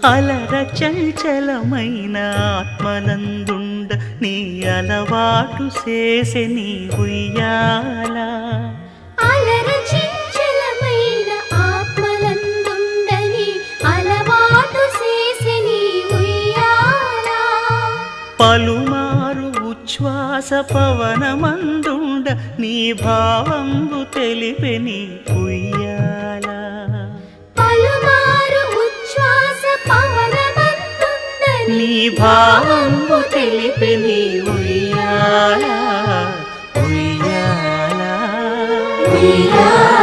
అలర చంచలమైన ఆత్మనందుండ నీ అలవాటు చేసే నీ ఉయ్యాల అలర చంచలమైన ఆత్మనందుండ నీ అలవాటు చేసే నీ ఉయ్యాల పలుమారు ఉచ్ఛ్వాస పవనమందుండ నీ భావంబు తెలిపే నీ ఉయ్యాల పలుమారు ఉచ్ఛ్వాస పవనమందుండ నీ భావంబు తెలిపే నీ ఉయ్యాల ఉయ్యాల ఉయ్యాల